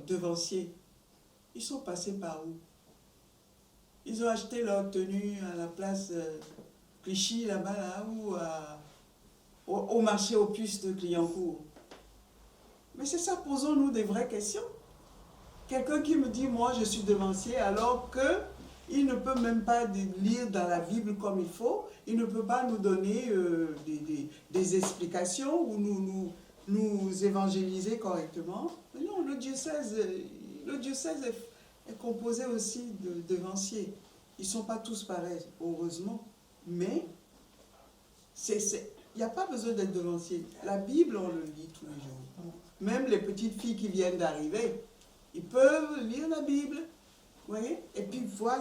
devanciers, ils sont passés par où? Ils ont acheté leur tenue à la place Clichy, là-bas, là, ou au marché aux puces de Clignancourt. Mais c'est ça, posons-nous des vraies questions. Quelqu'un qui me dit, moi je suis devancier, alors qu'il ne peut même pas lire dans la Bible comme il faut, il ne peut pas nous donner des explications ou nous évangéliser correctement. Mais non, le diocèse est composé aussi de devanciers. Ils ne sont pas tous pareils, heureusement. Mais il n'y a pas besoin d'être devancier. La Bible, on le lit tous les jours. Même les petites filles qui viennent d'arriver, ils peuvent lire la Bible, vous voyez, et puis voir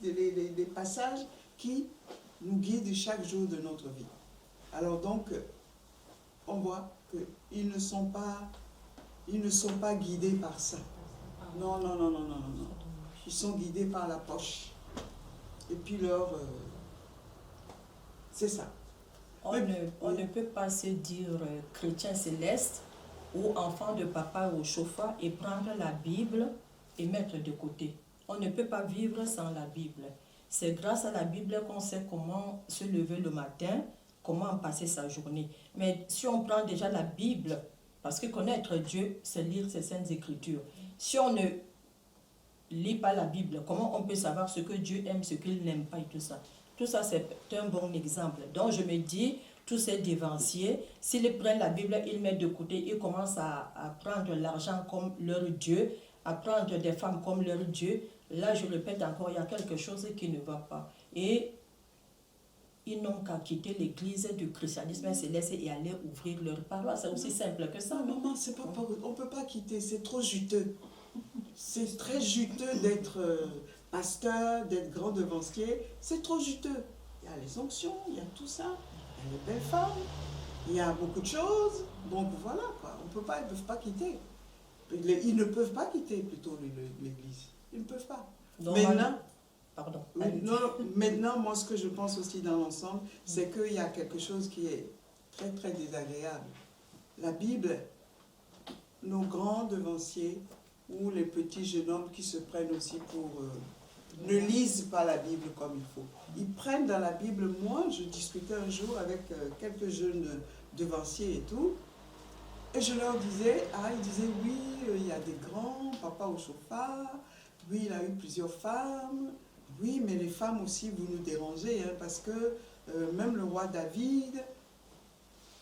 les passages qui nous guident chaque jour de notre vie. Alors donc, on voit qu'ils ne sont pas guidés par ça. Non, non, non, non, non, non, non. Ils sont guidés par la poche. Et puis c'est ça. On ne peut pas se dire chrétien céleste ou enfant de papa au chauffeur et prendre la Bible et mettre de côté. On ne peut pas vivre sans la Bible. C'est grâce à la Bible qu'on sait comment se lever le matin, comment passer sa journée. Mais si on prend déjà la Bible, parce que connaître Dieu, c'est lire ses saintes écritures. Si on ne lit pas la Bible, comment on peut savoir ce que Dieu aime, ce qu'il n'aime pas et tout ça? Tout ça, c'est un bon exemple. Donc, je me dis, tous ces dévanciers, s'ils prennent la Bible, ils mettent de côté, ils commencent à prendre l'argent comme leur Dieu, à prendre des femmes comme leur Dieu. Là, je répète encore, il y a quelque chose qui ne va pas. Et ils n'ont qu'à quitter l'église du christianisme céleste et aller ouvrir leur paroisse. C'est aussi simple que ça. Non, non, c'est pas on ne peut pas quitter, c'est trop juteux. C'est très juteux d'être pasteur, d'être grand devancier. C'est trop juteux. Il y a les onctions, il y a tout ça. Il y a les belles femmes, il y a beaucoup de choses. Donc voilà, quoi. Ils ne peuvent pas quitter. Ils ne peuvent pas quitter plutôt l'église. Ils ne peuvent pas. Donc, maintenant, pardon. Maintenant, moi, ce que je pense aussi dans l'ensemble, c'est qu'il y a quelque chose qui est très, très désagréable. La Bible, nos grands devanciers ou les petits jeunes hommes qui se prennent aussi pour... ne lisent pas la Bible comme il faut. Ils prennent dans la Bible, moi, je discutais un jour avec quelques jeunes devanciers et tout, et je leur disais, ils disaient, oui, il y a des grands, papa au chauffard, oui, il a eu plusieurs femmes, oui, mais les femmes aussi, vous nous dérangez, hein, parce que même le roi David,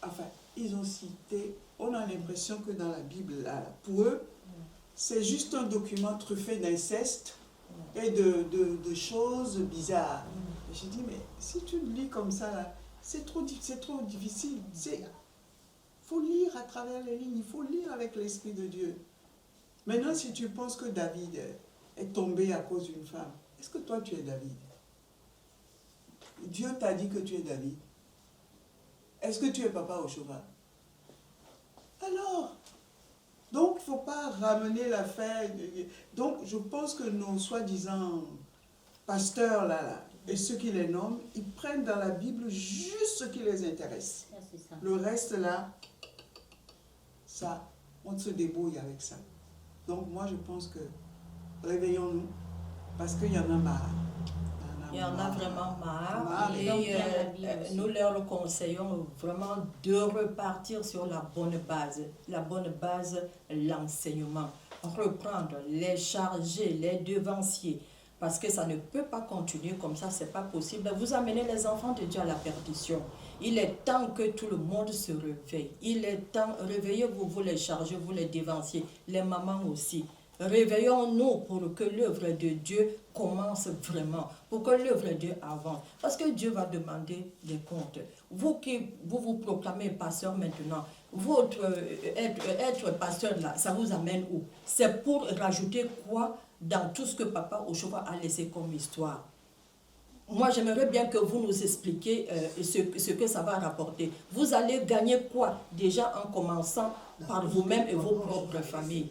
enfin, ils ont cité, on a l'impression que dans la Bible, là, pour eux, c'est juste un document truffé d'inceste et de choses bizarres. Et je dis, mais si tu le lis comme ça, là, c'est trop difficile. Il faut lire à travers les lignes, il faut lire avec l'Esprit de Dieu. Maintenant, si tu penses que David est tombé à cause d'une femme, est-ce que toi, tu es David? Dieu t'a dit que tu es David. Est-ce que tu es papa au cheval? Alors, donc, il ne faut pas ramener l'affaire. Donc, je pense que nos soi-disant pasteurs, là, et ceux qui les nomment, ils prennent dans la Bible juste ce qui les intéresse. Ça. Le reste, là, ça, on se débrouille avec ça. Donc, moi, je pense que réveillons-nous, parce qu'il y en a marre. Il y en a vraiment marre. Et Nous leur conseillons vraiment de repartir sur la bonne base. La bonne base, l'enseignement. Reprendre, les charger, les devanciers. Parce que ça ne peut pas continuer comme ça, c'est pas possible. Vous amenez les enfants de Dieu à la perdition. Il est temps que tout le monde se réveille. Il est temps, réveillez-vous, vous les chargez, vous les devanciez, les mamans aussi. Réveillons-nous pour que l'œuvre de Dieu commence vraiment, pour que l'œuvre de Dieu avance. Parce que Dieu va demander des comptes. Vous qui vous proclamez pasteur maintenant, être pasteur là, ça vous amène où? C'est pour rajouter quoi dans tout ce que papa au cheval a laissé comme histoire? Moi, j'aimerais bien que vous nous expliquiez ce que ça va rapporter. Vous allez gagner quoi déjà en commençant par vous-même et vos propres familles?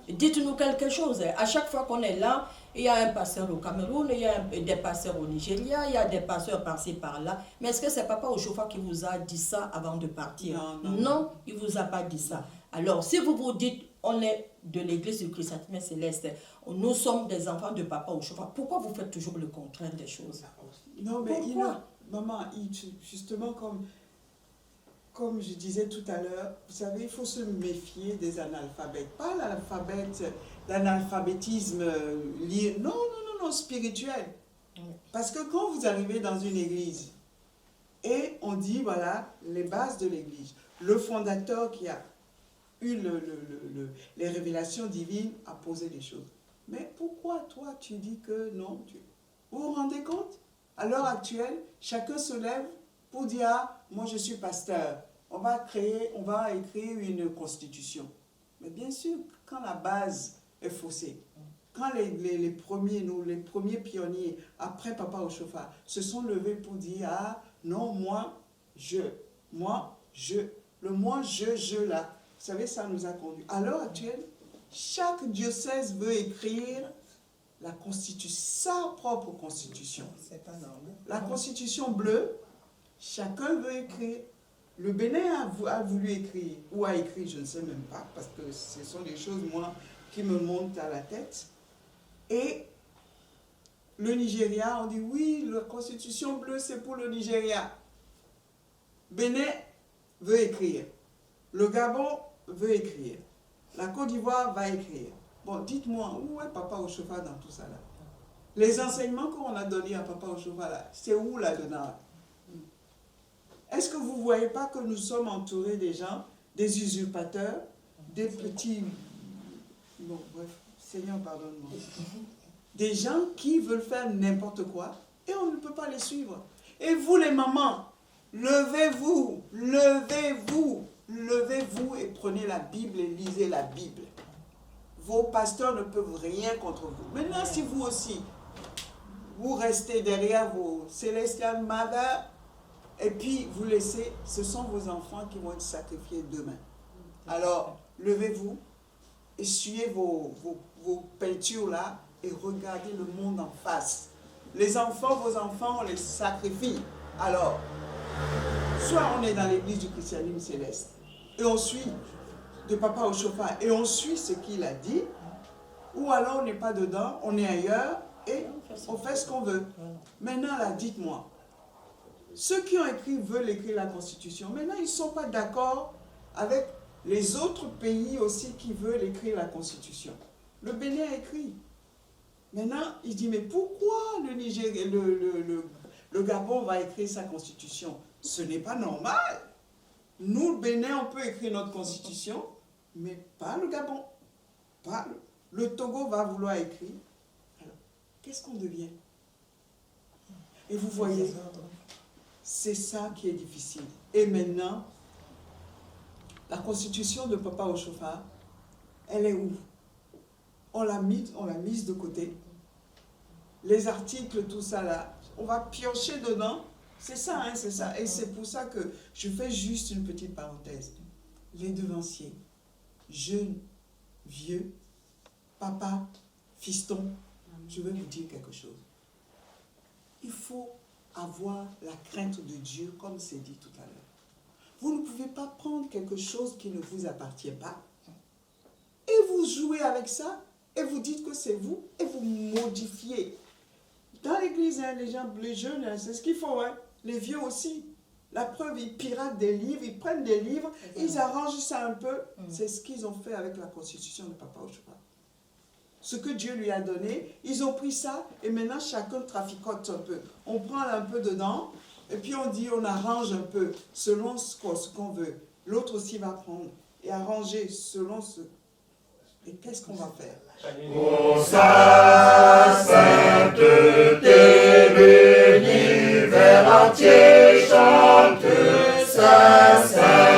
Dites-nous quelque chose. À chaque fois qu'on est là, il y a un pasteur au Cameroun, il y a des pasteurs au Nigeria, il y a des pasteurs par-ci par-là. Mais est-ce que c'est Papa Oshofa qui vous a dit ça avant de partir? Non, il ne vous a pas dit ça. Alors, si vous vous dites, on est de l'église du Christ-Sacré Céleste, nous sommes des enfants de Papa Oshofa, pourquoi vous faites toujours le contraire des choses? Non, mais pourquoi? maman, justement, comme je disais tout à l'heure, vous savez, il faut se méfier des analphabètes. Pas l'analphabétisme lié, non, spirituel. Parce que quand vous arrivez dans une église et on dit, voilà, les bases de l'église, le fondateur qui a eu les révélations divines a posé des choses. Mais pourquoi toi tu dis que non? Vous vous rendez compte? À l'heure actuelle, chacun se lève pour dire, ah, moi je suis pasteur. On va écrire une constitution. Mais bien sûr, quand la base est faussée, quand les premiers pionniers, après Papa Oshofa, se sont levés pour dire, ah non, le moi, je là, vous savez, ça nous a conduit. À l'heure actuelle, chaque diocèse veut écrire la constitution, sa propre constitution. C'est pas normal. La constitution bleue, chacun veut écrire. Le Bénin a voulu écrire, ou a écrit, je ne sais même pas, parce que ce sont des choses, moi, qui me montent à la tête. Et le Nigeria, on dit, oui, la constitution bleue, c'est pour le Nigeria. Bénin veut écrire. Le Gabon veut écrire. La Côte d'Ivoire va écrire. Bon, dites-moi, où est Papa Oshofa dans tout ça là? Les enseignements qu'on a donnés à Papa Oshofa là, c'est où là-dedans? Est-ce que vous ne voyez pas que nous sommes entourés des gens, des usurpateurs, des petits... Bon, bref, Seigneur, pardonne-moi. Des gens qui veulent faire n'importe quoi et on ne peut pas les suivre. Et vous les mamans, levez-vous, levez-vous, levez-vous et prenez la Bible et lisez la Bible. Vos pasteurs ne peuvent rien contre vous. Maintenant, si vous aussi, vous restez derrière vos Celestial Mother, et puis vous laissez, ce sont vos enfants qui vont être sacrifiés demain. Alors, levez-vous, essuyez vos peintures là et regardez le monde en face. Les enfants, vos enfants, on les sacrifie. Alors, soit on est dans l'église du christianisme céleste et on suit de Papa Oshofa et on suit ce qu'il a dit, ou alors on n'est pas dedans, on est ailleurs et on fait ce qu'on veut. Maintenant là, dites-moi, ceux qui ont écrit veulent écrire la Constitution. Maintenant, ils ne sont pas d'accord avec les autres pays aussi qui veulent écrire la Constitution. Le Bénin a écrit. Maintenant, il dit, mais pourquoi le Gabon va écrire sa Constitution? Ce n'est pas normal. Nous, le Bénin, on peut écrire notre Constitution, mais pas le Gabon. Pas le Togo va vouloir écrire. Alors, qu'est-ce qu'on devient? Et vous voyez... C'est ça qui est difficile. Et maintenant, la constitution de Papa Oshofa, elle est où? On l'a mise de côté. Les articles, tout ça là, on va piocher dedans. C'est ça, hein, c'est ça. Et c'est pour ça que je fais juste une petite parenthèse. Les devanciers, jeunes, vieux, papa, fiston, je vais vous dire quelque chose. Il faut avoir la crainte de Dieu, comme c'est dit tout à l'heure. Vous ne pouvez pas prendre quelque chose qui ne vous appartient pas et vous jouez avec ça et vous dites que c'est vous et vous modifiez. Dans l'église, hein, les jeunes, hein, c'est ce qu'il faut, hein. Les vieux aussi. La preuve, ils piratent des livres, ils prennent des livres, ils arrangent ça un peu. C'est ce qu'ils ont fait avec la constitution de Papa Oshofa. Ce que Dieu lui a donné, ils ont pris ça et maintenant chacun traficote un peu. On prend un peu dedans et puis on dit, on arrange un peu selon ce qu'on veut. L'autre aussi va prendre et arranger selon ce... Et qu'est-ce qu'on va faire? Pour sa sainteté, l'univers entier chante sa sainteté.